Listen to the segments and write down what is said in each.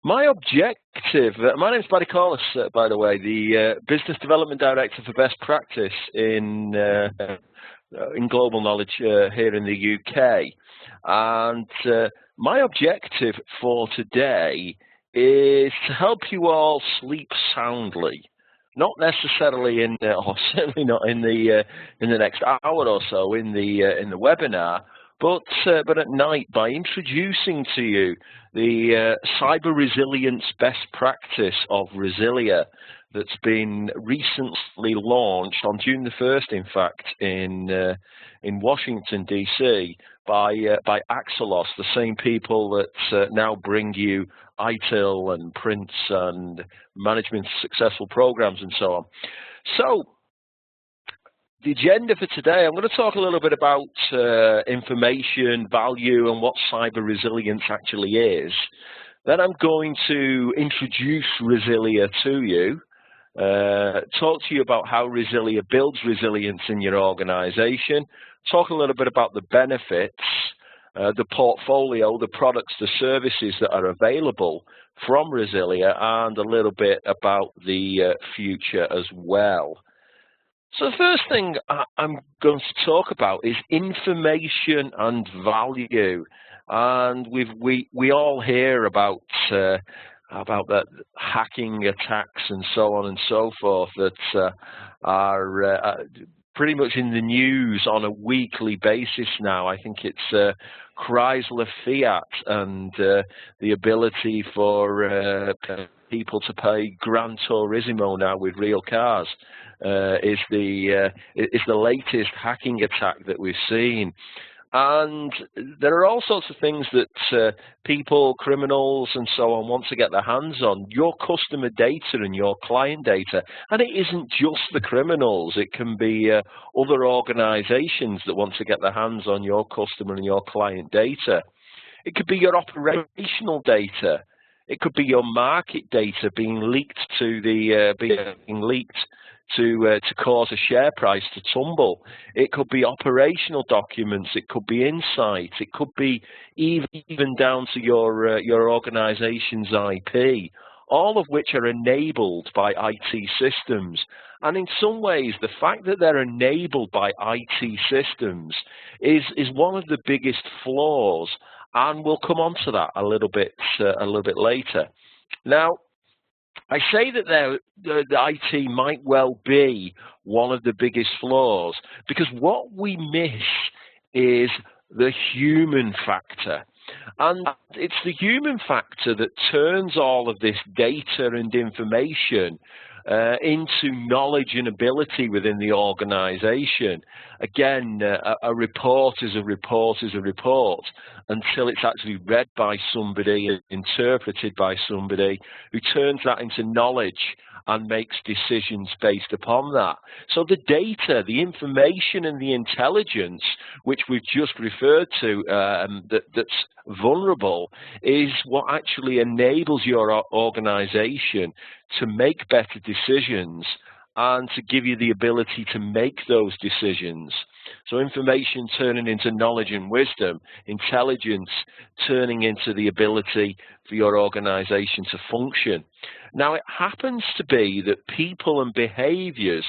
My objective, my name's Barry Corliss, by the way, the Business Development Director for Best Practice in Global Knowledge here in the UK. And my objective for today is to help you all sleep soundly. Not necessarily in, or certainly not in the next hour or so in the webinar, but at night by introducing to you the cyber resilience best practice of Resilia that's been recently launched on June the 1st, in fact, in Washington DC by Axelos, the same people that now bring you ITIL and PRINCE and management successful programs and so on. So the agenda for today, I'm going to talk a little bit about information, value, and what cyber resilience actually is. Then I'm going to introduce Resilia to you, talk to you about how Resilia builds resilience in your organization, talk a little bit about the benefits, the portfolio, the products, the services that are available from Resilia, and a little bit about the future as well. So the first thing I'm going to talk about is information and value, and we all hear about that hacking attacks and so on and so forth that are pretty much in the news on a weekly basis now. I think it's Chrysler Fiat and the ability for people to pay Gran Turismo now with real cars is the latest hacking attack that we've seen. And there are all sorts of things that people, criminals and so on want to get their hands on. Your customer data and your client data. And it isn't just the criminals. It can be other organizations that want to get their hands on your customer and your client data. It could be your operational data. It could be your market data being leaked to cause a share price to tumble. It could be operational documents. It could be insights. It could be even down to your organization's IP, all of which are enabled by IT systems. And in some ways, the fact that they're enabled by IT systems is one of the biggest flaws, and we'll come on to that a little bit later. Now, I say that the IT might well be one of the biggest flaws because what we miss is the human factor. And it's the human factor that turns all of this data and information into knowledge and ability within the organization. Again, a report is a report is a report until it's actually read by somebody, interpreted by somebody who turns that into knowledge and makes decisions based upon that. So the data, the information and the intelligence, which we've just referred to, that's vulnerable, is what actually enables your organization to make better decisions and to give you the ability to make those decisions. So information turning into knowledge and wisdom, intelligence turning into the ability for your organization to function. Now, it happens to be that people and behaviors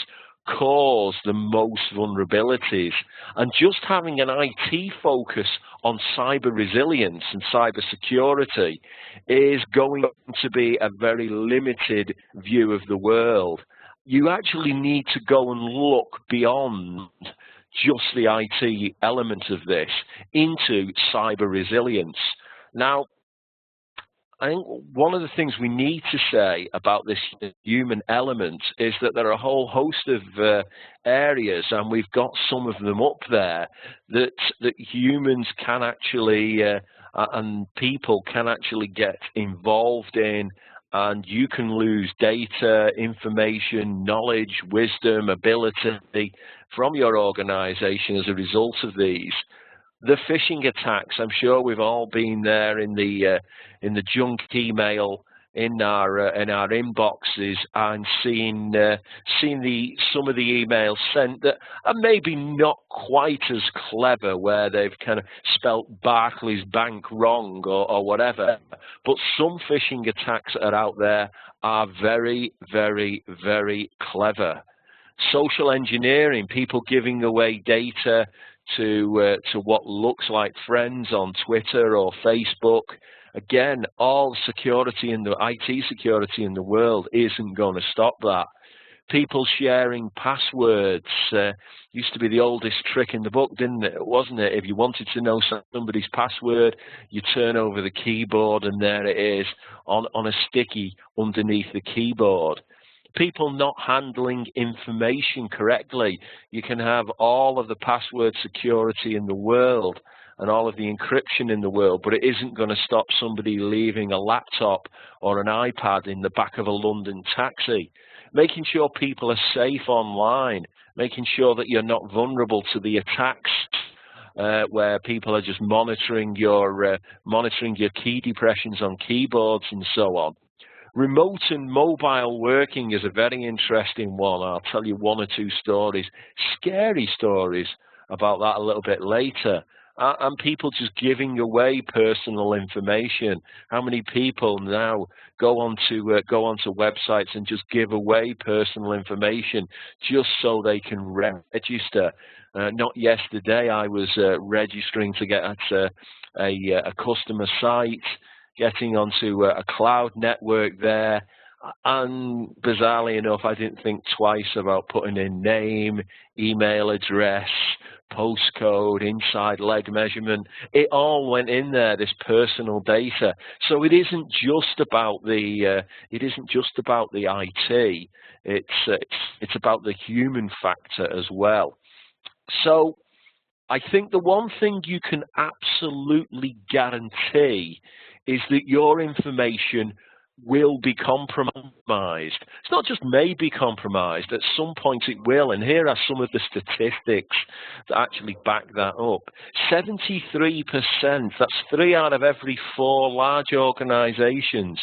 cause the most vulnerabilities, and just having an IT focus on cyber resilience and cyber security is going to be a very limited view of the world. You actually need to go and look beyond just the IT element of this into cyber resilience. Now, I think one of the things we need to say about this human element is that there are a whole host of areas, and we've got some of them up there, that humans can actually, and people can actually get involved in, and you can lose data, information, knowledge, wisdom, ability from your organization as a result of these. The phishing attacks, I'm sure we've all been there in the junk email in our inboxes and seeing some of the emails sent that are maybe not quite as clever, where they've kind of spelt Barclays Bank wrong or whatever. But some phishing attacks that are out there are very, very, very clever. Social engineering, people giving away data to what looks like friends on Twitter or Facebook. Again, all security in the IT security in the world isn't going to stop that. People sharing passwords used to be the oldest trick in the book, didn't it? Wasn't it? If you wanted to know somebody's password, you turn over the keyboard and there it is on a sticky underneath the keyboard. People not handling information correctly. You can have all of the password security in the world and all of the encryption in the world, but it isn't going to stop somebody leaving a laptop or an iPad in the back of a London taxi. Making sure people are safe online, making sure that you're not vulnerable to the attacks where people are just monitoring your key depressions on keyboards and so on. Remote and mobile working is a very interesting one. I'll tell you one or two stories, scary stories about that a little bit later. And people just giving away personal information. How many people now go onto websites and just give away personal information just so they can register? Not yesterday, I was registering to get at a customer site, getting onto a cloud network there, and bizarrely enough, I didn't think twice about putting in name, email address, postcode, inside leg measurement. It all went in there, this personal data. So it isn't just about the IT. It's about the human factor as well. So I think the one thing you can absolutely guarantee is that your information will be compromised. It's not just may be compromised, at some point it will. And here are some of the statistics that actually back that up. 73%, that's 3 out of every 4 large organizations,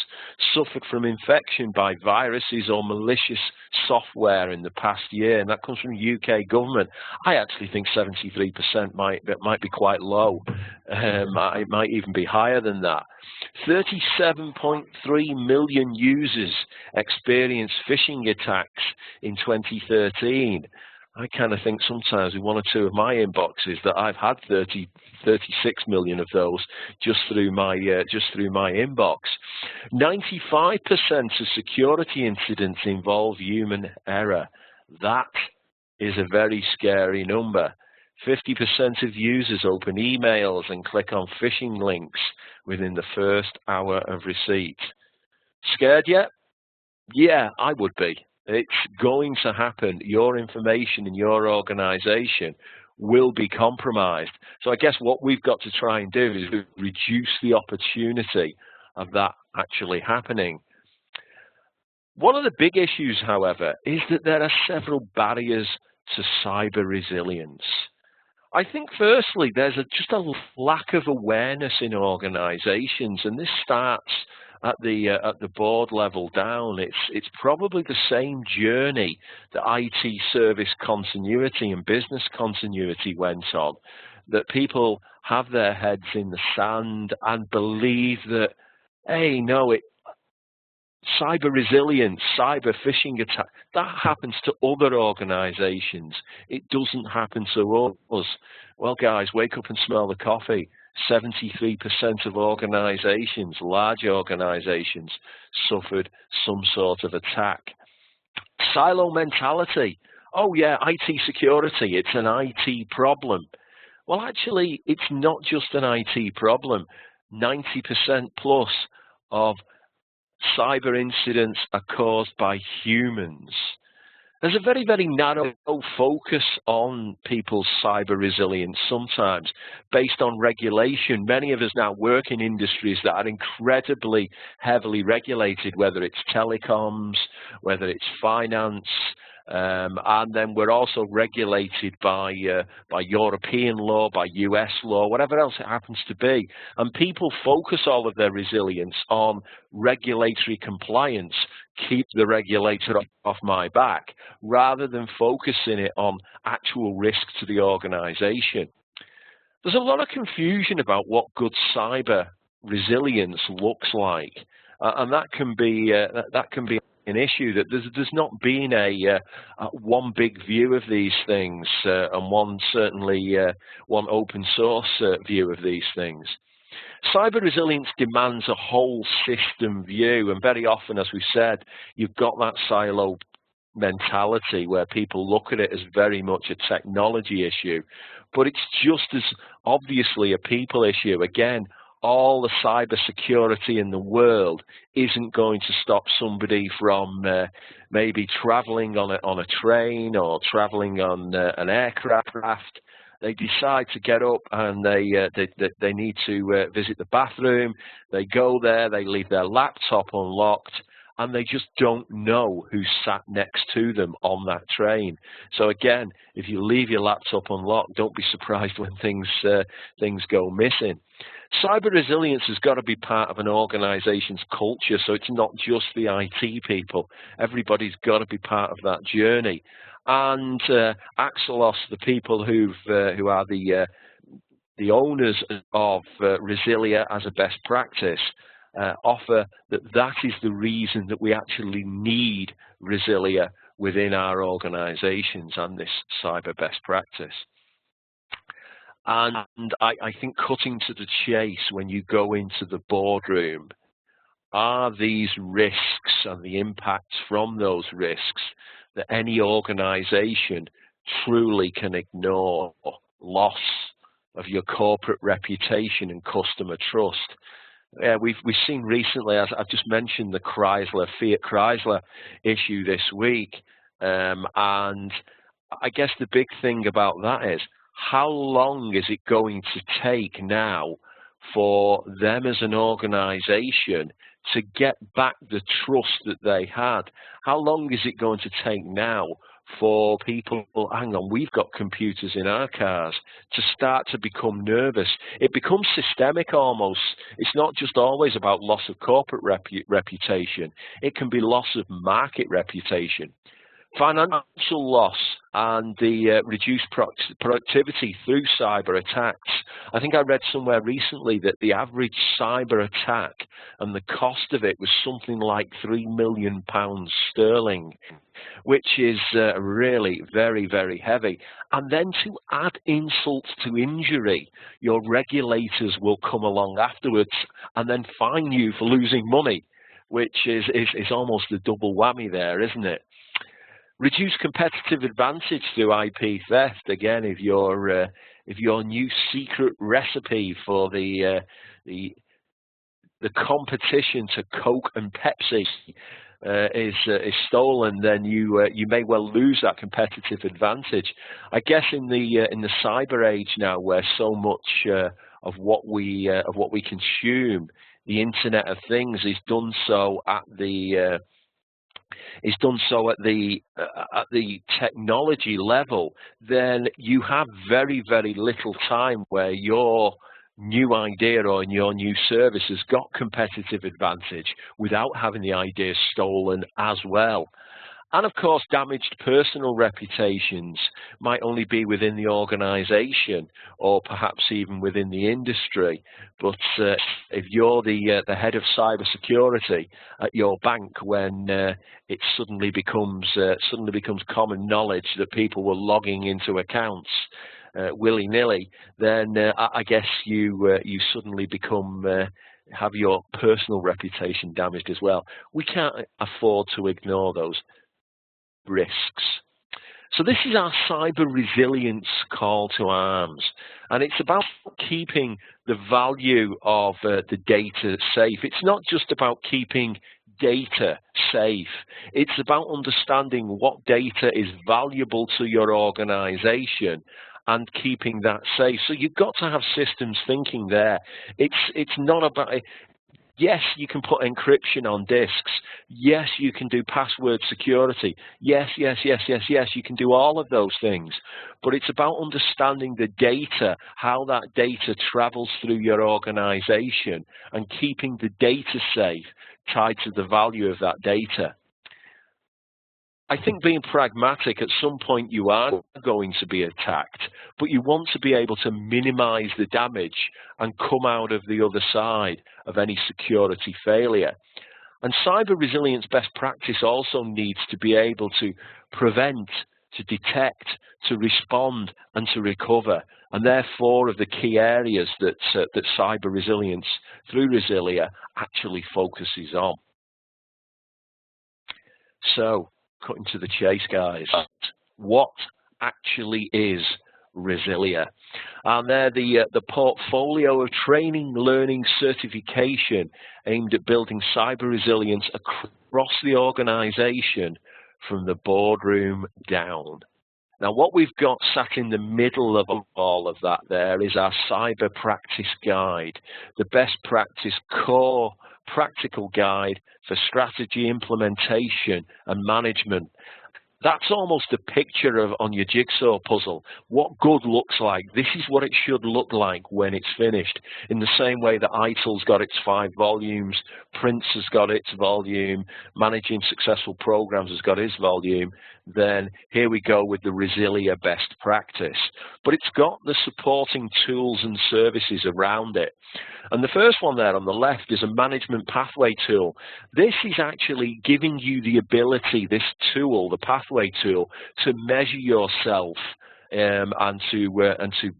suffered from infection by viruses or malicious software in the past year, and that comes from the UK government. I actually think 73% might be quite low. It might even be higher than that. 37.3 million users experienced phishing attacks in 2013. I kind of think sometimes with 1 or 2 of my inboxes that I've had 36 million of those just through my inbox. 95% of security incidents involve human error. That is a very scary number. 50% of users open emails and click on phishing links within the first hour of receipt. Scared yet? Yeah, I would be. It's going to happen. Your information in your organization will be compromised. So I guess what we've got to try and do is reduce the opportunity of that actually happening. One of the big issues, however, is that there are several barriers to cyber resilience. I think, firstly, there's just a lack of awareness in organizations, and this starts at the board level down. It's probably the same journey that IT service continuity and business continuity went on, that people have their heads in the sand and believe that, hey, no, cyber resilience, cyber phishing attack, that happens to other organizations. It doesn't happen to us. Well, guys, wake up and smell the coffee. 73% of organizations, large organizations, suffered some sort of attack. Silo mentality. Oh yeah, IT security, it's an IT problem. Well, actually, it's not just an IT problem. 90% plus of cyber incidents are caused by humans. There's a very, very narrow focus on people's cyber resilience sometimes based on regulation. Many of us now work in industries that are incredibly heavily regulated, whether it's telecoms, whether it's finance, And then we're also regulated by European law, by US law, whatever else it happens to be. And people focus all of their resilience on regulatory compliance, keep the regulator off my back, rather than focusing it on actual risk to the organization. There's a lot of confusion about what good cyber resilience looks like, and that can be an issue. That there's not been a one big view of these things, and one open source view of these things. Cyber resilience demands a whole system view, and very often, as we said, you've got that silo mentality where people look at it as very much a technology issue, but it's just as obviously a people issue. Again, all the cyber security in the world isn't going to stop somebody from maybe traveling on a train or traveling on an aircraft. They decide to get up and they need to visit the bathroom. They go there, they leave their laptop unlocked, and they just don't know who's sat next to them on that train. So again, if you leave your laptop unlocked, don't be surprised when things go missing. Cyber resilience has got to be part of an organization's culture, so it's not just the IT people. Everybody's got to be part of that journey. And Axelos, the people who are the owners of Resilia as a best practice, offer that is the reason that we actually need Resilia within our organizations and this cyber best practice. And I think cutting to the chase when you go into the boardroom, are these risks and the impacts from those risks that any organization truly can ignore? Loss of your corporate reputation and customer trust. We've seen recently, as I've just mentioned, the Fiat Chrysler issue this week, and I guess the big thing about that is, how long is it going to take now for them as an organization to get back the trust that they had? How long is it going to take now for people, hang on, we've got computers in our cars, to start to become nervous? It becomes systemic almost. It's not just always about loss of corporate reputation. It can be loss of market reputation. Financial loss and the reduced productivity through cyber attacks. I think I read somewhere recently that the average cyber attack and the cost of it was something like £3 million sterling, which is really very, very heavy. And then to add insult to injury, your regulators will come along afterwards and then fine you for losing money, which is almost a double whammy there, isn't it? Reduce competitive advantage through IP theft. Again, if your new secret recipe for the competition to Coke and Pepsi is stolen, then you may well lose that competitive advantage. I guess in the cyber age now, where so much of what we consume, the Internet of Things, is done so at the technology level, then you have very, very little time where your new idea or your new service has got competitive advantage without having the idea stolen as well. And of course, damaged personal reputations might only be within the organization or perhaps even within the industry. But if you're the head of cybersecurity at your bank, when it suddenly becomes common knowledge that people were logging into accounts willy-nilly, then I guess you suddenly have your personal reputation damaged as well. We can't afford to ignore those risks. So this is our cyber resilience call to arms, and it's about keeping the value of the data safe. It's not just about keeping data safe. It's about understanding what data is valuable to your organization and keeping that safe. So you've got to have systems thinking there. It's not about Yes, you can put encryption on disks. Yes, you can do password security. Yes, yes, yes, yes, yes, you can do all of those things. But it's about understanding the data, how that data travels through your organization, and keeping the data safe tied to the value of that data. I think being pragmatic, at some point you are going to be attacked, but you want to be able to minimize the damage and come out of the other side of any security failure. And cyber resilience best practice also needs to be able to prevent, to detect, to respond, and to recover. And they're four of the key areas that cyber resilience through Resilia actually focuses on. So, cutting to the chase, guys. What actually is Resilia? And they're the portfolio of training, learning, certification aimed at building cyber resilience across the organization from the boardroom down. Now, what we've got sat in the middle of all of that there is our cyber practice guide, the best practice core practical guide for strategy, implementation, and management. That's almost a picture of on your jigsaw puzzle. What good looks like. This is what it should look like when it's finished. In the same way that ITIL's got its 5 volumes, Prince has got its volume, Managing Successful Programs has got its volume, then here we go with the Resilia best practice. But it's got the supporting tools and services around it. And the first one there on the left is a management pathway tool. This is actually giving you the ability, this tool, the pathway tool, to measure yourself and to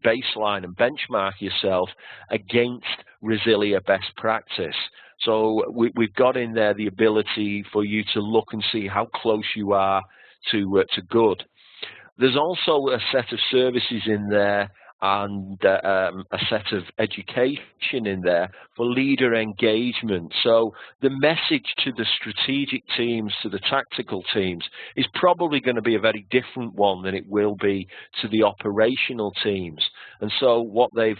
baseline and benchmark yourself against Resilia best practice. So we've got in there the ability for you to look and see how close you are to good. There's also a set of services in there and a set of education in there for leader engagement. So the message to the strategic teams, to the tactical teams, is probably going to be a very different one than it will be to the operational teams. And so what they've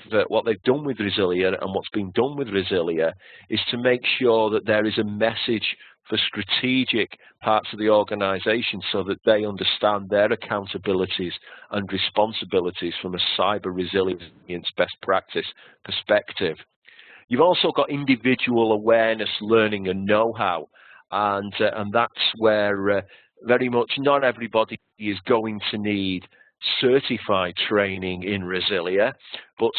done with Resilia and what's been done with Resilia is to make sure that there is a message for strategic parts of the organization so that they understand their accountabilities and responsibilities from a cyber resilience best practice perspective. You've also got individual awareness, learning, and know-how, and that's where very much not everybody is going to need certified training in Resilia, but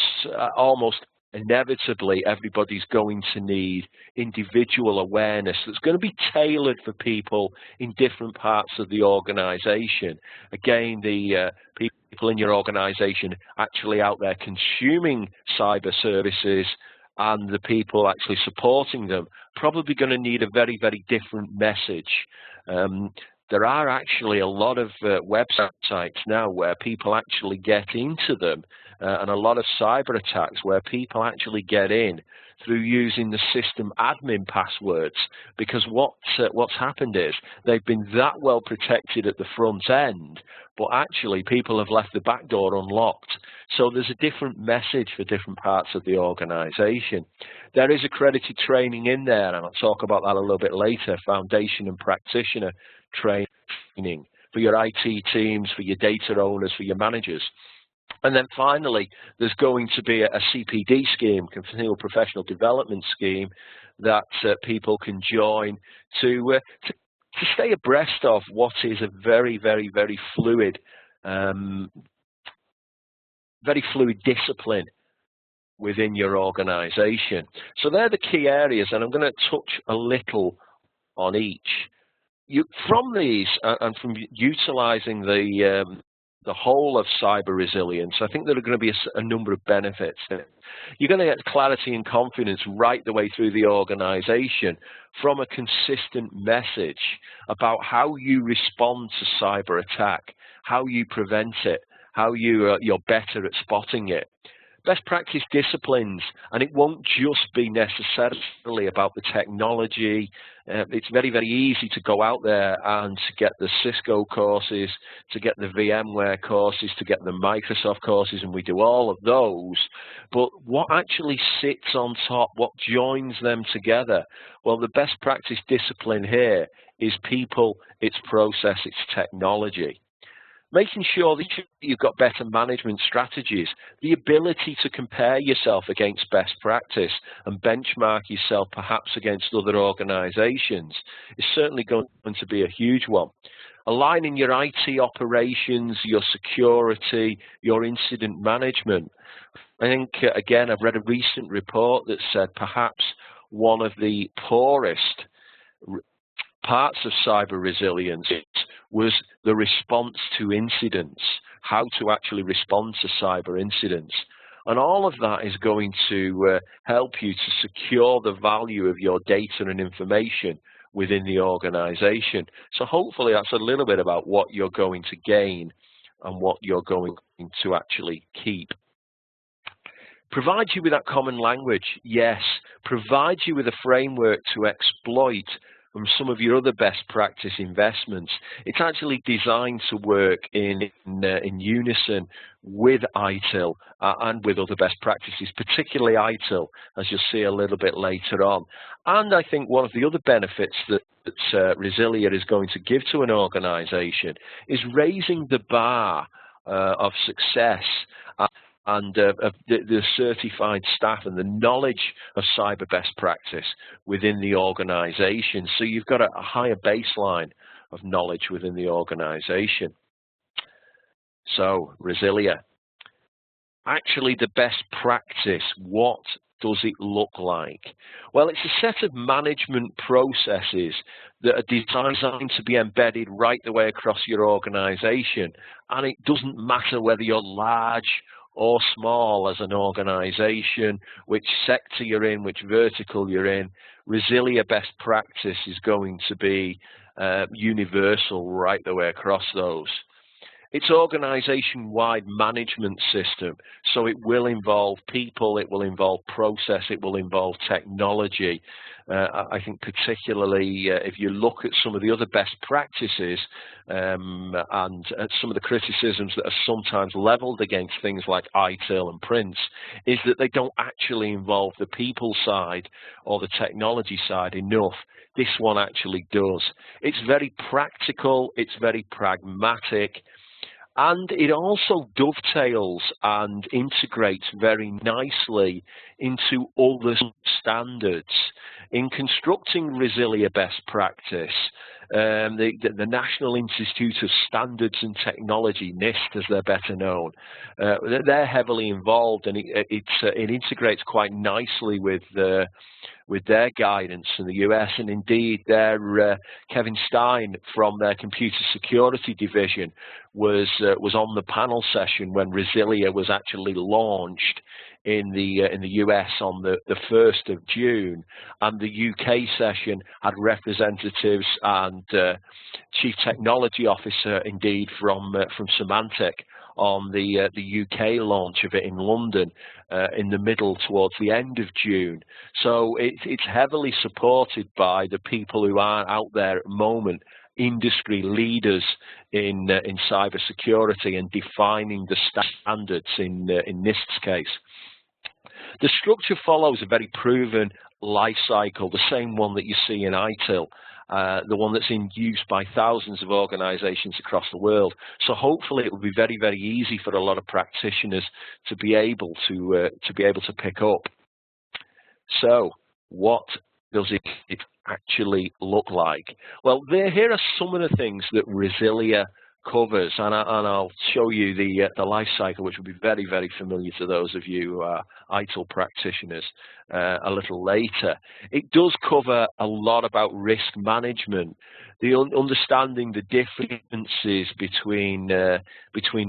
almost inevitably everybody's going to need individual awareness that's going to be tailored for people in different parts of the organization. Again, the people in your organization actually out there consuming cyber services and the people actually supporting them probably going to need a very, very different message. There are actually a lot of websites now where people actually get into them and a lot of cyber attacks where people actually get in through using the system admin passwords, because what's happened is they've been that well protected at the front end, but actually people have left the back door unlocked. So there's a different message for different parts of the organization. There is accredited training in there, and I'll talk about that a little bit later, foundation and practitioner training for your IT teams, for your data owners, for your managers. And then finally, there's going to be a CPD scheme, continual professional development scheme, that people can join to stay abreast of what is a very, very, very fluid discipline within your organization. So they're the key areas, and I'm going to touch a little on each. From these and from utilizing the whole of cyber resilience, I think there are going to be a number of benefits. You're going to get clarity and confidence right the way through the organization from a consistent message about how you respond to cyber attack, how you prevent it, how you're better at spotting it. Best practice disciplines, and it won't just be necessarily about the technology. It's very, very easy to go out there and to get the Cisco courses, to get the VMware courses, to get the Microsoft courses, and we do all of those. But what actually sits on top, what joins them together? Well, the best practice discipline here is people, it's process, it's technology. Making sure that you've got better management strategies, the ability to compare yourself against best practice and benchmark yourself perhaps against other organizations is certainly going to be a huge one. Aligning your IT operations, your security, your incident management. I think, again, I've read a recent report that said perhaps one of the poorest parts of cyber resilience was the response to incidents, how to actually respond to cyber incidents. And all of that is going to help you to secure the value of your data and information within the organization. So hopefully that's a little bit about what you're going to gain and what you're going to actually keep. Provide you with that common language, yes. Provide you with a framework to exploit from some of your other best practice investments. It's actually designed to work in unison with ITIL and with other best practices, particularly ITIL, as you'll see a little bit later on. And I think one of the other benefits that Resilia is going to give to an organization is raising the bar of success and of the certified staff and the knowledge of cyber best practice within the organization. So you've got a higher baseline of knowledge within the organization. So Resilia, actually the best practice, what does it look like? Well, it's a set of management processes that are designed to be embedded right the way across your organization. And it doesn't matter whether you're large or small as an organization, which sector you're in, which vertical you're in. Resilia best practice is going to be universal right the way across those. It's organization-wide management system, so it will involve people, it will involve process, it will involve technology. I think particularly if you look at some of the other best practices and some of the criticisms that are sometimes leveled against things like ITIL and PRINCE, is that they don't actually involve the people side or the technology side enough. This one actually does. It's very practical, it's very pragmatic, and it also dovetails and integrates very nicely into other standards. In constructing Resilia best practice, the National Institute of Standards and Technology, NIST as they're better known, they're heavily involved, and it integrates quite nicely with their guidance in the US, and indeed Kevin Stein from their computer security division was on the panel session when Resilia was actually launched in the US on the 1st of June, and the UK session had representatives and Chief Technology Officer indeed from Symantec on the UK launch of it in London in the middle towards the end of June. So it's heavily supported by the people who are out there at the moment, industry leaders in cybersecurity and defining the standards in NIST's case. The structure follows a very proven life cycle, the same one that you see in ITIL, the one that's in use by thousands of organizations across the world. So hopefully it will be very, very easy for a lot of practitioners to be able to pick up. So what does it actually look like? Well, here are some of the things that Resilia covers, and I'll show you the life cycle, which will be very, very familiar to those of you who are ITIL practitioners a little later. It does cover a lot about risk management, the understanding the differences between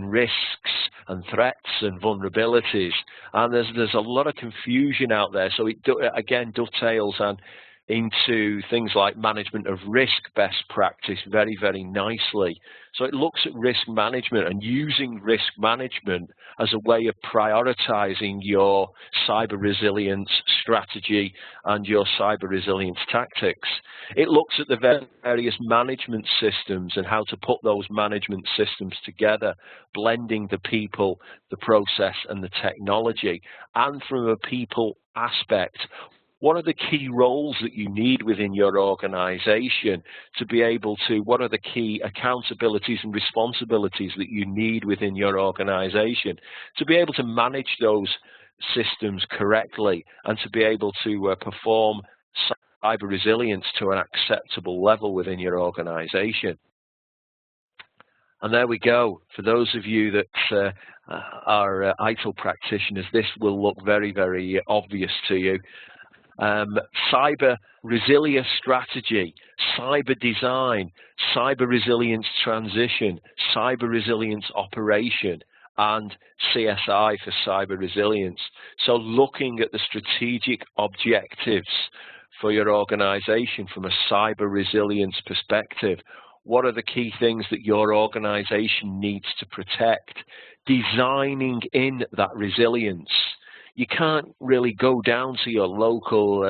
risks and threats and vulnerabilities, and there's a lot of confusion out there. So it again dovetails and into things like management of risk best practice very, very nicely. So it looks at risk management and using risk management as a way of prioritizing your cyber resilience strategy and your cyber resilience tactics. It looks at the various management systems and how to put those management systems together, blending the people, the process, and the technology. And from a people aspect, what are the key roles that you need within your organization to be able to, what are the key accountabilities and responsibilities that you need within your organization to be able to manage those systems correctly and to be able to perform cyber resilience to an acceptable level within your organization. And there we go. For those of you that are ITIL practitioners, this will look very, very obvious to you. Cyber resilience strategy, cyber design, cyber resilience transition, cyber resilience operation, and CSI for cyber resilience. So looking at the strategic objectives for your organization from a cyber resilience perspective. What are the key things that your organization needs to protect? Designing in that resilience. You can't really go down to your local,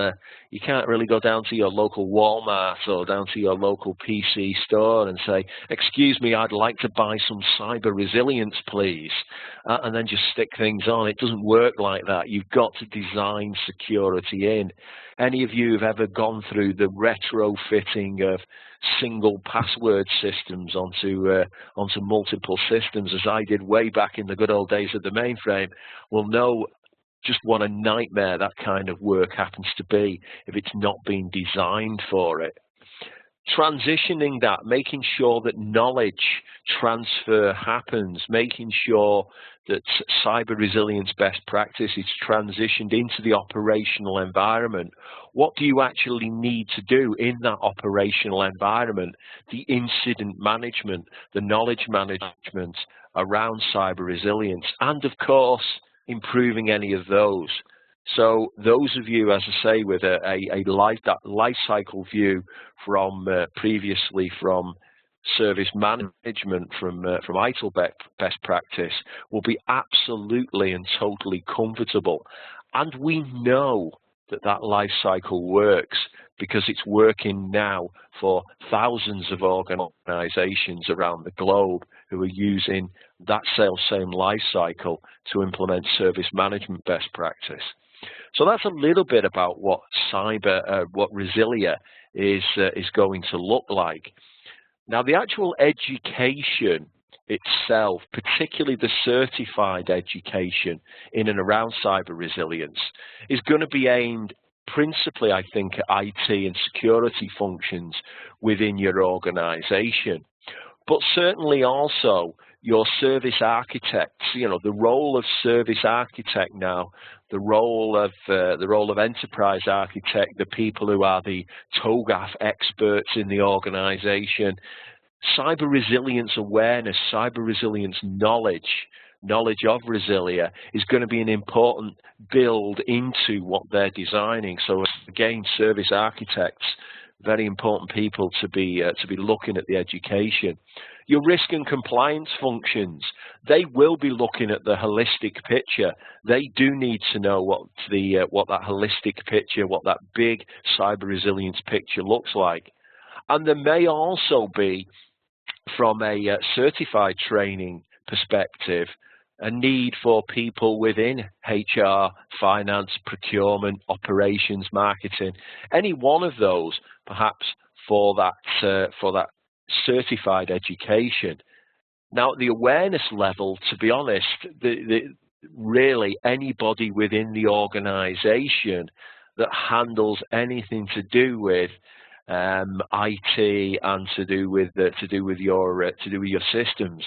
Walmart or down to your local PC store and say, "Excuse me, I'd like to buy some cyber resilience, please," and then just stick things on. It doesn't work like that. You've got to design security in. Any of you who've ever gone through the retrofitting of single password systems onto multiple systems, as I did way back in the good old days of the mainframe, will know just what a nightmare that kind of work happens to be if it's not been designed for it. Transitioning that, making sure that knowledge transfer happens, making sure that cyber resilience best practice is transitioned into the operational environment. What do you actually need to do in that operational environment? The incident management, the knowledge management around cyber resilience, and of course, improving any of those. So those of you, as I say, with a life cycle view from previously from service management from ITIL best practice will be absolutely and totally comfortable. And we know that that life cycle works because it's working now for thousands of organizations around the globe who are using that same life cycle to implement service management best practice. So that's a little bit about what Resilia is going to look like. Now, the actual education itself, particularly the certified education in and around cyber resilience, is going to be aimed principally, I think, at IT and security functions within your organization, but certainly also your service architects. You know, the role of service architect now, the role of enterprise architect, the people who are the TOGAF experts in the organization, cyber resilience awareness, cyber resilience knowledge of Resilia is going to be an important build into what they're designing. So again, service architects, very important people to be looking at the education. Your risk and compliance functions, they will be looking at the holistic picture. They do need to know what that holistic picture, what that big cyber resilience picture looks like. And there may also be, from a certified training perspective, a need for people within HR, finance, procurement, operations, marketing, any one of those, perhaps for that certified education. Now, at the awareness level, to be honest, really anybody within the organization that handles anything to do with IT and to do with your systems.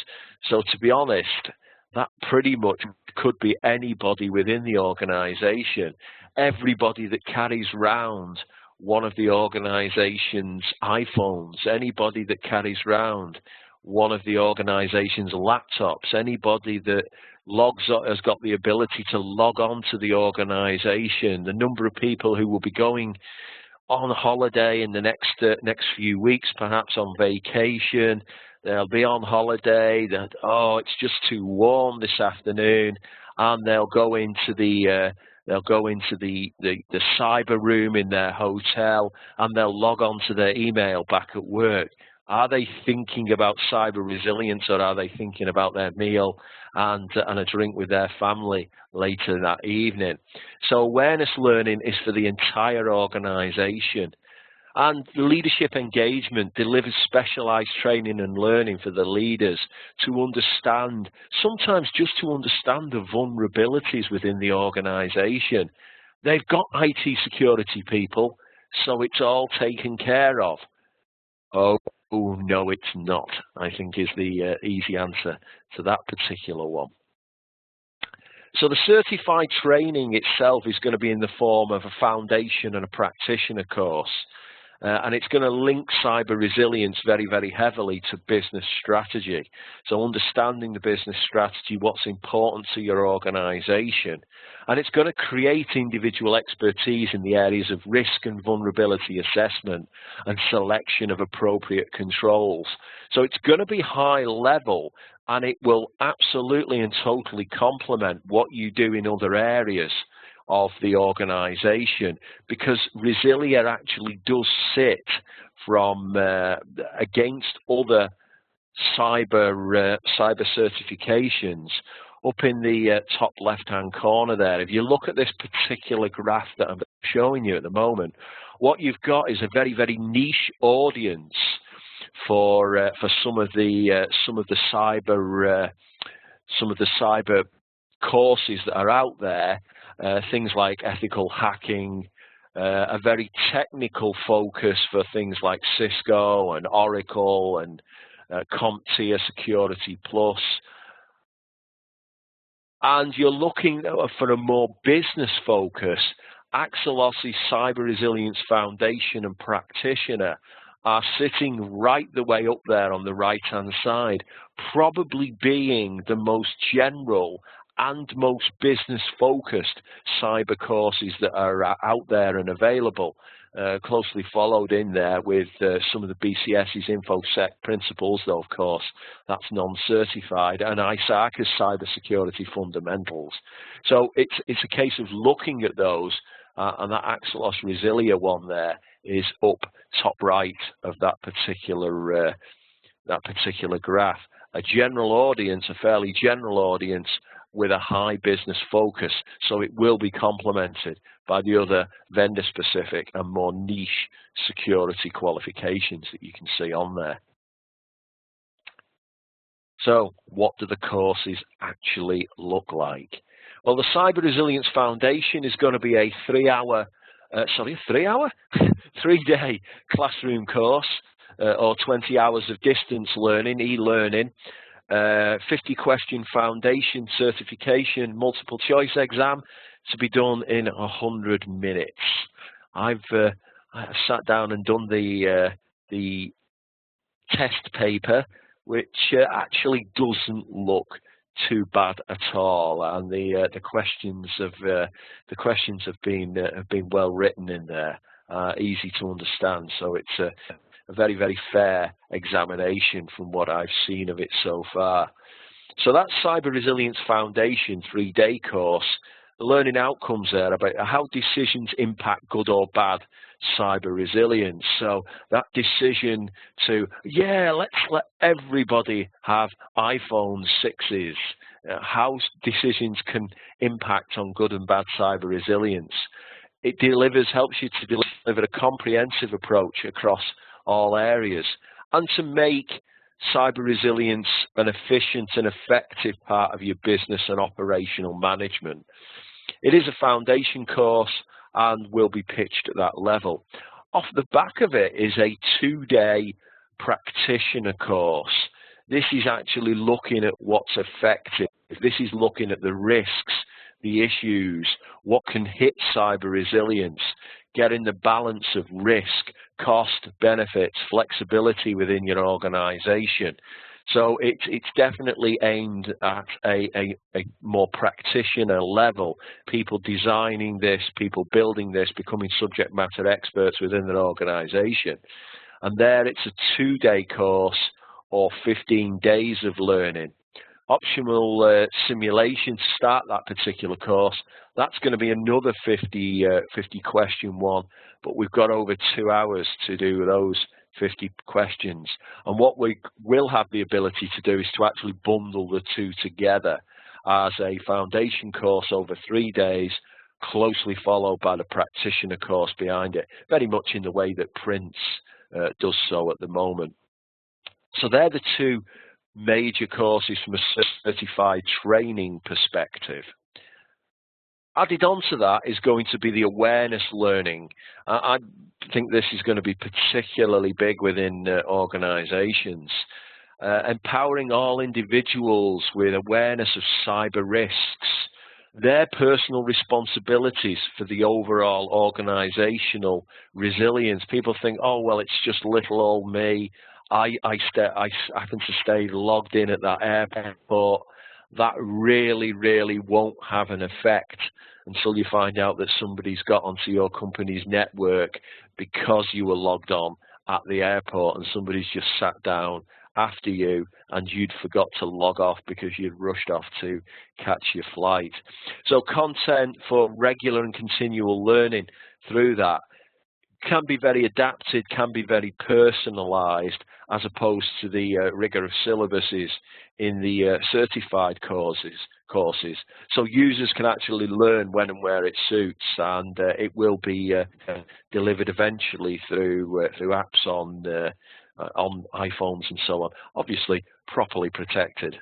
So, to be honest, that pretty much could be anybody within the organization. Everybody that carries round one of the organization's iPhones, anybody that carries round one of the organization's laptops, anybody that has got the ability to log on to the organization, the number of people who will be going on holiday in the next few weeks, perhaps on vacation. They'll be on holiday. That, oh, it's just too warm this afternoon, and they'll go into the cyber room in their hotel, and they'll log on to their email back at work. Are they thinking about cyber resilience, or are they thinking about their meal and a drink with their family later that evening? So awareness learning is for the entire organization. And leadership engagement delivers specialized training and learning for the leaders to understand, sometimes just to understand the vulnerabilities within the organization. They've got IT security people, so it's all taken care of. Oh, no, it's not, I think is the easy answer to that particular one. So the certified training itself is going to be in the form of a foundation and a practitioner course. And it's going to link cyber resilience very, very heavily to business strategy. So understanding the business strategy, what's important to your organization. And it's going to create individual expertise in the areas of risk and vulnerability assessment and selection of appropriate controls. So it's going to be high level, and it will absolutely and totally complement what you do in other areas of the organization, because Resilia actually does sit from against other cyber certifications up in the top left-hand corner there. If you look at this particular graph that I'm showing you at the moment, what you've got is a very, very niche audience for some of the cyber courses that are out there. Things like ethical hacking, a very technical focus for things like Cisco and Oracle and CompTIA Security Plus. And you're looking for a more business focus. Axelos' Cyber Resilience Foundation and Practitioner are sitting right the way up there on the right-hand side, probably being the most general and most business-focused cyber courses that are out there and available, closely followed in there with some of the BCS's InfoSec principles, though, of course, that's non-certified, and ISACA's cybersecurity fundamentals. So it's a case of looking at those, and that Axelos Resilia one there is up top right of that particular graph. A general audience, a fairly general audience, with a high business focus, so it will be complemented by the other vendor-specific and more niche security qualifications that you can see on there. So what do the courses actually look like? Well, the Cyber Resilience Foundation is going to be a 3-day classroom course, or 20 hours of distance learning, e-learning, 50-question foundation certification multiple choice exam to be done in 100 minutes. I've sat down and done the test paper, which actually doesn't look too bad at all, and the questions have been well written in there, easy to understand. So it's a very, very fair examination from what I've seen of it so far. So that Cyber Resilience Foundation 3-day course, the learning outcomes there about how decisions impact good or bad cyber resilience. So that decision to, let's let everybody have iPhone 6s, how decisions can impact on good and bad cyber resilience. It helps you to deliver a comprehensive approach across all areas, and to make cyber resilience an efficient and effective part of your business and operational management. It is a foundation course and will be pitched at that level. Off the back of it is a 2-day practitioner course. This is actually looking at what's effective. This is looking at the risks, the issues, what can hit cyber resilience, getting the balance of risk, cost, benefits, flexibility within your organization. So it's definitely aimed at a more practitioner level, people designing this, people building this, becoming subject matter experts within their organisation. And there it's a 2-day course or 15 days of learning. Optional simulation to start that particular course, that's going to be another 50 question one, but we've got over 2 hours to do those 50 questions. And what we will have the ability to do is to actually bundle the two together as a foundation course over 3 days, closely followed by the practitioner course behind it, very much in the way that Prince does so at the moment. So they're the two major courses from a certified training perspective. Added on to that is going to be the awareness learning. I think this is going to be particularly big within organizations. Empowering all individuals with awareness of cyber risks, their personal responsibilities for the overall organizational resilience. People think, oh, well, it's just little old me. I happen to stay logged in at that airport. That really, really won't have an effect until you find out that somebody's got onto your company's network because you were logged on at the airport and somebody's just sat down after you and you'd forgot to log off because you'd rushed off to catch your flight. So content for regular and continual learning through that can be very adapted, can be very personalized, as opposed to the rigor of syllabuses in the certified courses. So users can actually learn when and where it suits, and it will be delivered eventually through apps on iPhones and so on, obviously properly protected.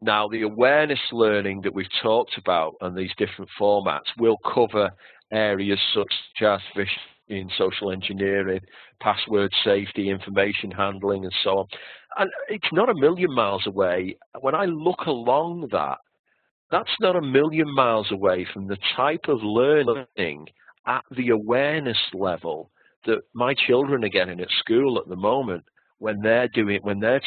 Now, the awareness learning that we've talked about and these different formats will cover areas such as phishing, social engineering, password safety, information handling, and so on. And it's not a million miles away. When I look along that, that's not a million miles away from the type of learning at the awareness level that my children are getting at school at the moment. When they're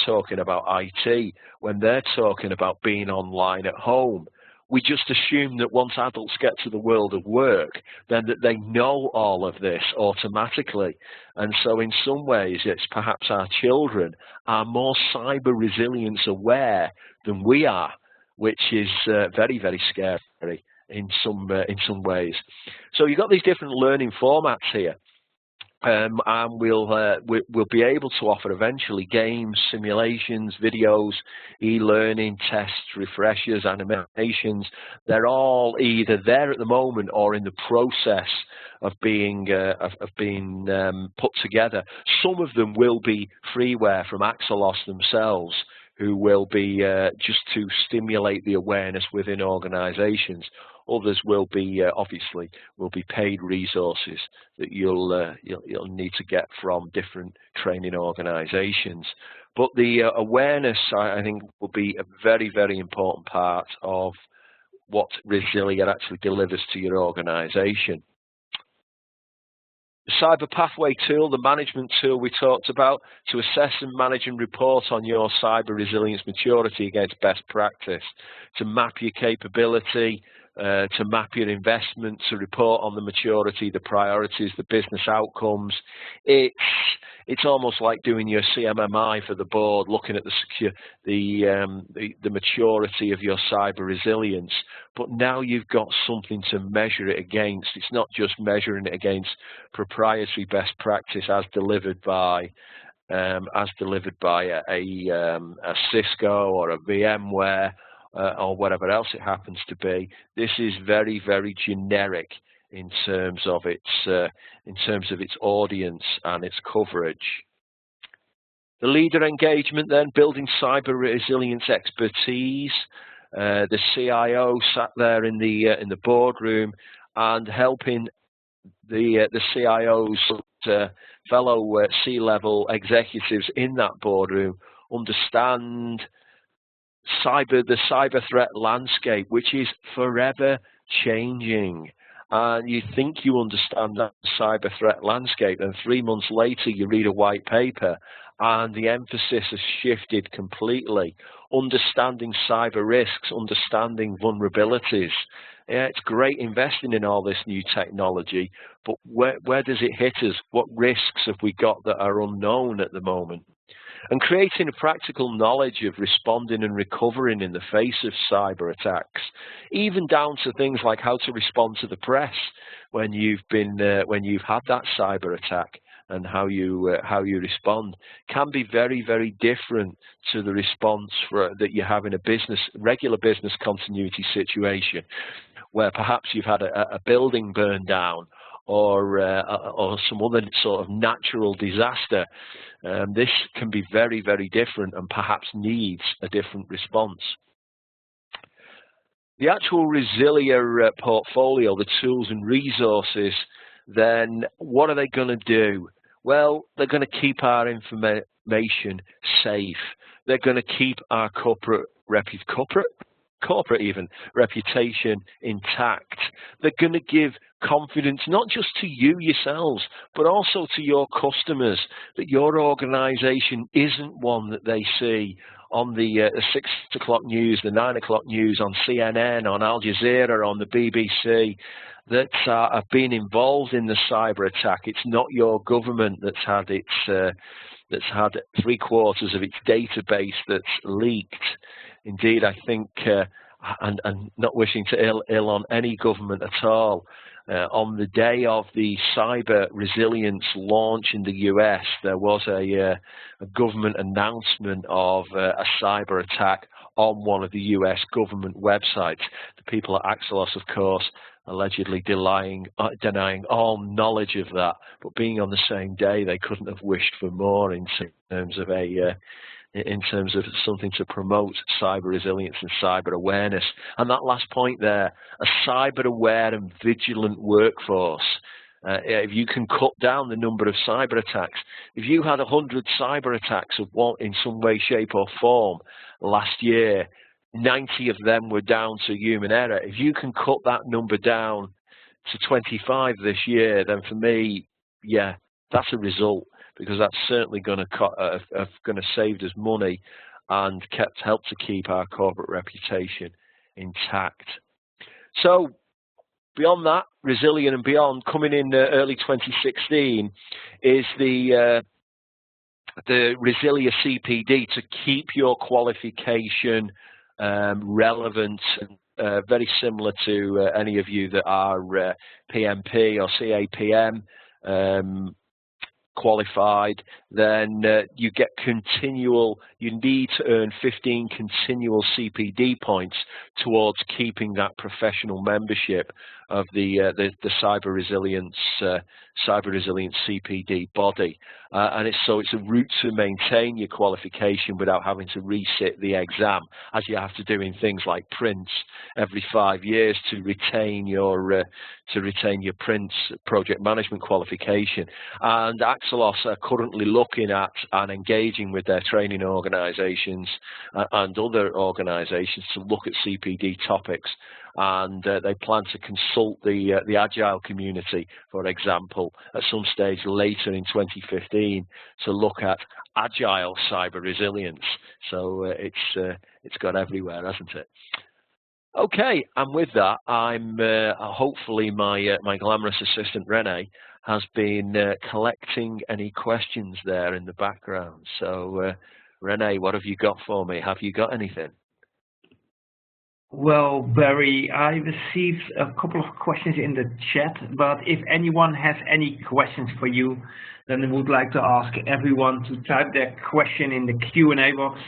talking about IT, when they're talking about being online at home, we just assume that once adults get to the world of work, then that they know all of this automatically. And so in some ways, it's perhaps our children are more cyber resilience aware than we are, which is very, very scary in some ways. So you've got these different learning formats here. And we'll be able to offer eventually games, simulations, videos, e-learning, tests, refreshers, animations. They're all either there at the moment or in the process of being put together. Some of them will be freeware from Axelos themselves, who will be just to stimulate the awareness within organizations. Others will be obviously paid resources that you'll need to get from different training organizations. But the awareness, I think, will be a very, very important part of what Resilia actually delivers to your organization. The Cyber Pathway tool, the management tool we talked about, to assess and manage and report on your cyber resilience maturity against best practice, to map your capability, to map your investment, to report on the maturity, the priorities, the business outcomes. It's almost like doing your CMMI for the board, looking at the maturity of your cyber resilience. But now you've got something to measure it against. It's not just measuring it against proprietary best practice as delivered by a Cisco or a VMware. Or whatever else it happens to be. This is very, very generic in terms of its audience and its coverage. The leader engagement, then, building cyber resilience expertise. The CIO sat there in the boardroom and helping the CIOs, fellow C-level executives in that boardroom understand the cyber threat landscape, which is forever changing. And you think you understand that cyber threat landscape, and 3 months later you read a white paper and the emphasis has shifted completely. Understanding cyber risks, understanding vulnerabilities. Yeah, it's great investing in all this new technology, but where does it hit us? What risks have we got that are unknown at the moment? And creating a practical knowledge of responding and recovering in the face of cyber attacks, even down to things like how to respond to the press when you've had that cyber attack, and how you respond can be very, very different to the response that you have in a regular business continuity situation, where perhaps you've had a building burn down, or some other sort of natural disaster. This can be very, very different and perhaps needs a different response. The actual Resilia portfolio, the tools and resources, then what are they going to do? Well, they're going to keep our information safe. They're going to keep our corporate reputation intact. They're going to give confidence not just to you yourselves, but also to your customers, that your organization isn't one that they see on the 6 o'clock news, the 9 o'clock news, on CNN, on Al Jazeera, on the BBC, that have been involved in the cyber attack. It's not your government that's had had 3/4 of its database that's leaked. Indeed, I think, and not wishing to ill on any government at all, on the day of the cyber resilience launch in the US, there was a government announcement of a cyber attack on one of the US government websites. The people at Axelos, of course, allegedly denying all knowledge of that, but being on the same day, they couldn't have wished for more in terms of something to promote cyber resilience and cyber awareness. And that last point there, a cyber aware and vigilant workforce. If you can cut down the number of cyber attacks, if you had 100 cyber attacks of one in some way, shape or form last year, 90 of them were down to human error. If you can cut that number down to 25 this year, then for me, yeah, that's a result, because that's certainly going to save us money and help to keep our corporate reputation intact. So beyond that, Resilient and beyond, coming in early 2016, is the Resilia CPD to keep your qualification relevant, and very similar to any of you that are PMP or CAPM qualified. Then you need to earn 15 continual CPD points towards keeping that professional membership of the cyber resilience CPD body, and it's a route to maintain your qualification without having to resit the exam, as you have to do in things like PRINCE every 5 years to retain your PRINCE project management qualification. And Axelos are currently looking at and engaging with their training organisations and other organisations to look at CPD topics, and they plan to consult the Agile community, for example, at some stage later in 2015 to look at Agile cyber resilience. So it's gone everywhere, hasn't it? Okay, and with that, I'm hopefully my glamorous assistant Renee has been collecting any questions there in the background. So Renee, what have you got for me? Have you got anything? Well, Barry, I received a couple of questions in the chat, but if anyone has any questions for you, then I would like to ask everyone to type their question in the Q&A box,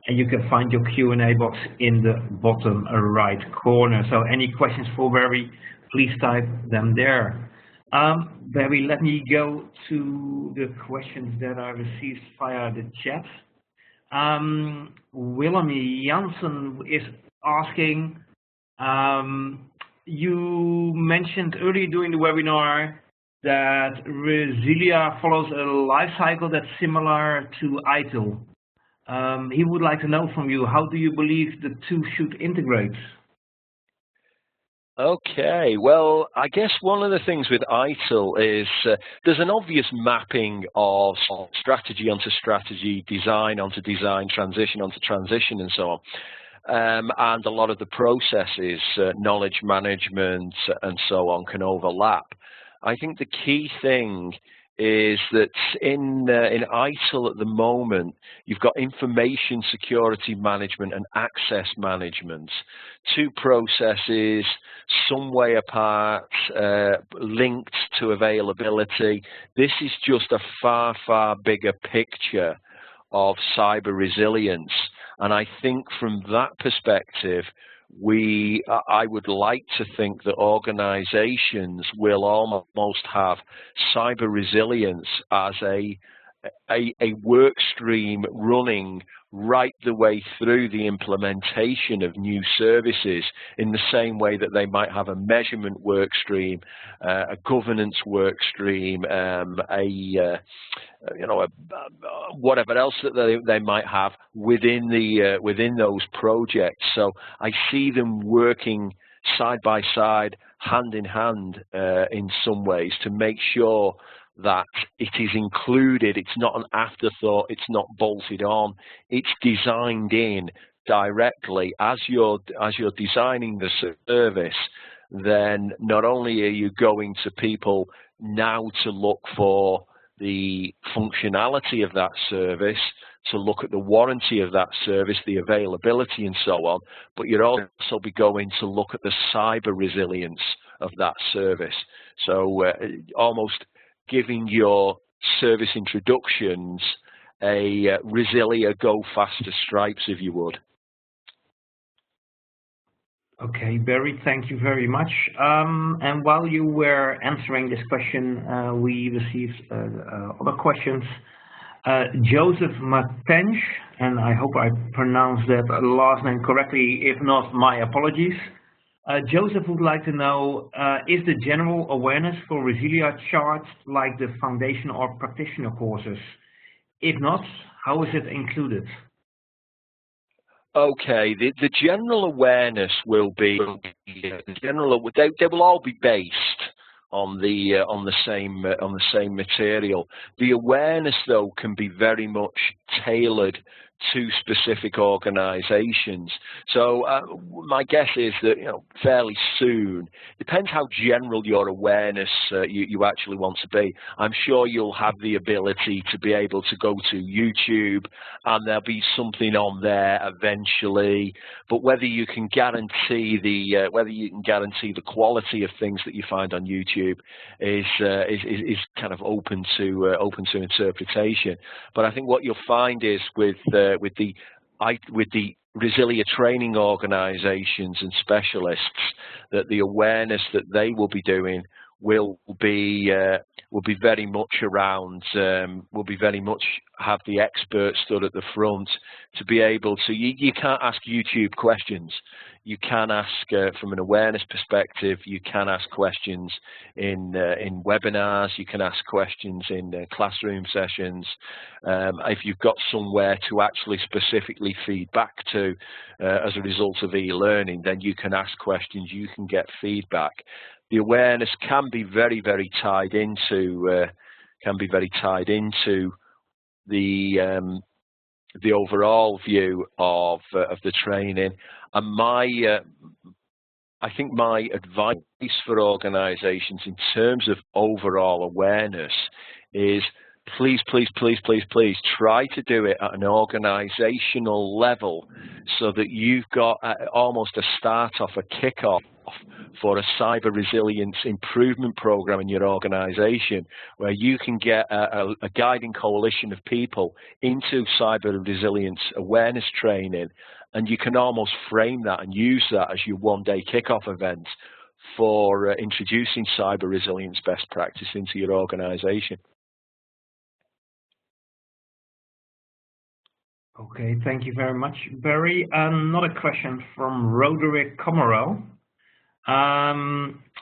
and you can find your Q&A box in the bottom right corner. So any questions for Barry, please type them there. Barry, let me go to the questions that I received via the chat. Willem Janssen is asking, you mentioned earlier during the webinar that Resilia follows a life cycle that's similar to ITIL. He would like to know from you, how do you believe the two should integrate? Okay, well, I guess one of the things with ITIL is there's an obvious mapping of strategy onto strategy, design onto design, transition onto transition, and so on. And a lot of the processes, knowledge management and so on, can overlap. I think the key thing is that in ITIL at the moment, you've got information security management and access management, two processes, some way apart, linked to availability. This is just a far, far bigger picture of cyber resilience. And I think from that perspective, I would like to think that organizations will almost have cyber resilience as a work stream running right the way through the implementation of new services, in the same way that they might have a measurement work stream, a governance work stream, whatever else that they might have within those projects. So I see them working side by side, hand in hand, in some ways, to make sure that it is included. It's not an afterthought. It's not bolted on. It's designed in directly as you're designing the service. Then not only are you going to people now to look for the functionality of that service, to look at the warranty of that service, the availability and so on, but you'd also be going to look at the cyber resilience of that service. So almost giving your service introductions a Resilia go faster stripes, if you would. Okay, Barry, thank you very much. And while you were answering this question, we received other questions. Joseph Matench, and I hope I pronounced that last name correctly. If not, my apologies. Joseph would like to know, is the general awareness for Resilia charged like the foundation or practitioner courses? If not, how is it included? Okay, the general awareness will be they will all be based on the same material. The awareness, though, can be very much tailored to specific organizations. So my guess is that, fairly soon, depends how general your awareness you actually want to be. I'm sure you'll have the ability to be able to go to YouTube and there'll be something on there eventually, but whether you can guarantee the quality of things that you find on YouTube is kind of open to interpretation. But I think what you'll find is with the Resilia training organizations and specialists, that the awareness that they will be doing will be very much around, will be very much have the experts stood at the front to be able to, you can't ask YouTube questions. You can ask, from an awareness perspective, you can ask questions in webinars, you can ask questions in classroom sessions. If you've got somewhere to actually specifically feed back to as a result of e-learning, then you can ask questions, you can get feedback. The awareness can be very, very tied into the overall view of the training. And I think my advice for organizations in terms of overall awareness is please try to do it at an organizational level, so that you've got almost a start-off, a kick-off for a cyber resilience improvement program in your organization, where you can get a guiding coalition of people into cyber resilience awareness training, and you can almost frame that and use that as your one-day kickoff event for introducing cyber resilience best practice into your organization. Okay, thank you very much, Barry. Another question from Roderick Comerell.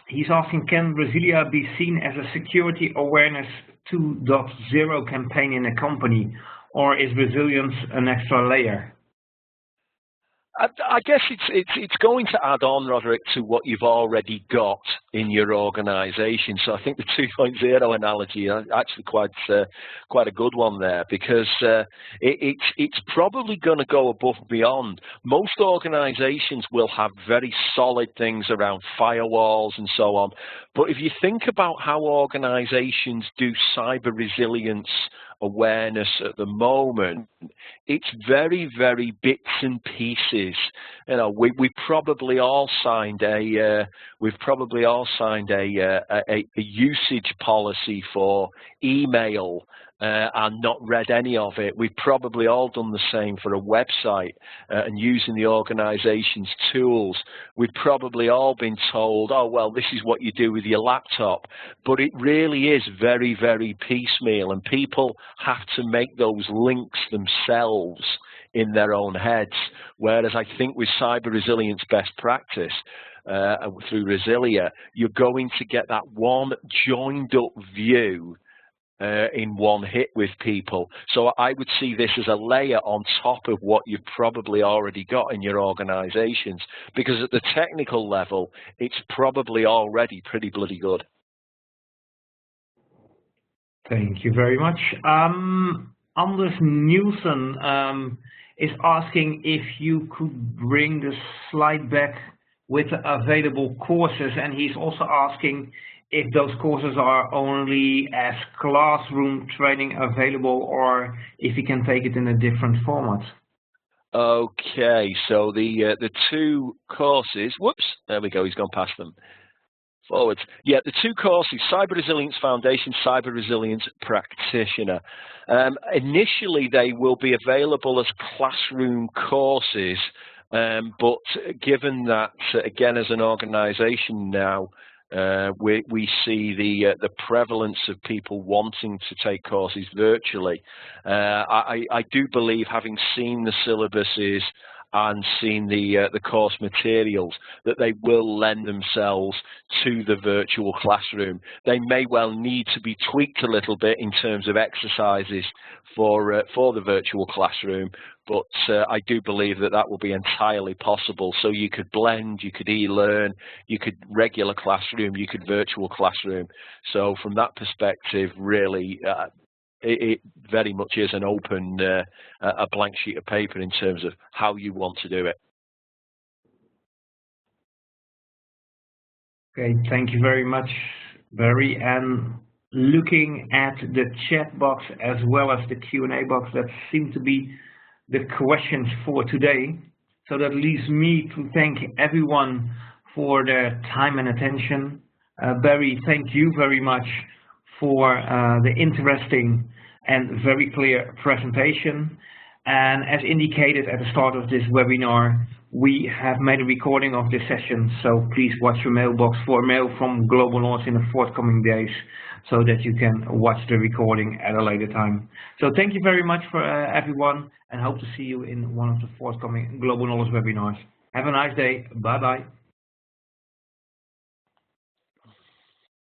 He's asking, can Resilia be seen as a security awareness 2.0 campaign in a company, or is resilience an extra layer? I guess it's going to add on, Roderick, to what you've already got in your organisation. So I think the 2.0 analogy is actually quite a good one there, because it's probably going to go above and beyond. Most organisations will have very solid things around firewalls and so on, but if you think about how organisations do cyber resilience awareness at the moment, it's very, very bits and pieces. You know, we've probably all signed a usage policy for email and not read any of it. We've probably all done the same for a website and using the organization's tools. We've probably all been told, oh, well, this is what you do with your laptop. But it really is very, very piecemeal, and people have to make those links themselves in their own heads. Whereas I think with cyber resilience best practice, through Resilia, you're going to get that one joined up view in one hit with people. So I would see this as a layer on top of what you've probably already got in your organizations, because at the technical level, it's probably already pretty bloody good. Thank you very much. Anders Nielsen is asking if you could bring the slide back with available courses, and he's also asking if those courses are only as classroom training available, or if you can take it in a different format. Okay, so the two courses, whoops, there we go, he's gone past them. Forwards. Yeah, the two courses, Cyber Resilience Foundation, Cyber Resilience Practitioner. Initially, they will be available as classroom courses, but given that, again, as an organization now, we see the prevalence of people wanting to take courses virtually. I do believe, having seen the syllabuses and seen the course materials, that they will lend themselves to the virtual classroom. They may well need to be tweaked a little bit in terms of exercises for the virtual classroom, but I do believe that that will be entirely possible. So you could blend, you could e-learn, you could regular classroom, you could virtual classroom. So from that perspective, really, it very much is an open, a blank sheet of paper in terms of how you want to do it. Okay, thank you very much, Barry. And looking at the chat box as well as the Q&A box, that seem to be the questions for today. So that leaves me to thank everyone for their time and attention. Barry, thank you very much for the interesting and very clear presentation. And as indicated at the start of this webinar, we have made a recording of this session, so please watch your mailbox for a mail from Global Knowledge in the forthcoming days, so that you can watch the recording at a later time. So thank you very much for everyone, and hope to see you in one of the forthcoming Global Knowledge webinars. Have a nice day. Bye-bye.